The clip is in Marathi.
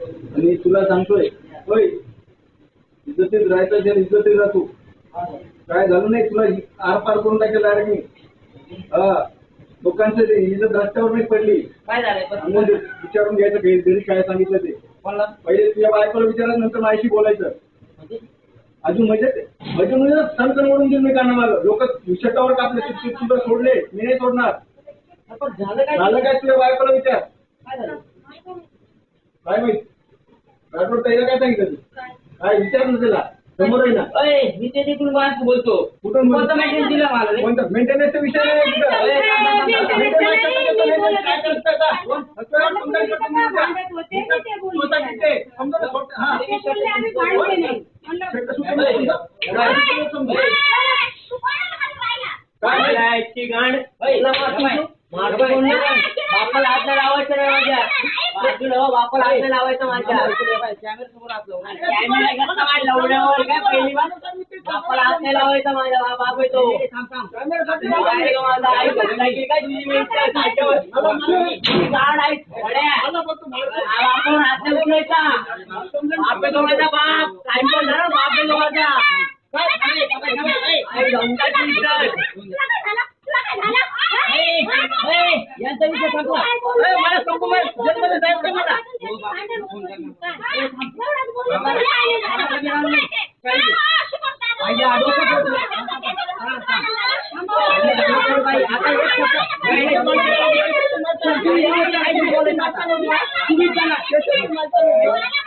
आणि तुला सांगतोय होय, इज्जतीत राहायचं असेल इज्जतीत राहतो. काय झालं नाही तुला आर पार करून टाकेल डायरेक्ट मी. हा, लोकांचं ते इज्जत रस्त्यावर नाही पडली. काय झालंय विचारून घ्यायचं घरी काय सांगितलं ते. पहिले तुझ्या बायकोला विचारायचं, नंतर माझ्याशी बोलायचं. अजून म्हणजे सणकण ओढून देऊन मी काना मागं लोक शटावर टाकले सुद्धा सोडले, मी नाही सोडणार. झालं काय तुझ्या बायकोला विचार. काय माहित राठोड ताईला काय सांगितलं तू? काय विचार ना त्याला, समोर आहे ना. मी ते तिकडून बोलतो. कुठून मेंटेनन्स दिला मला. मेंटेनन्सचा विषय नाही बापाला हात लावायचं नाही माझ्या. बापाला हात लावायचं माझ्या. बापाला हात नाही लावायचा माझ्या. बाप येतो यांचा विषय सांगू मला सांगू जन्मला जायचं मला आता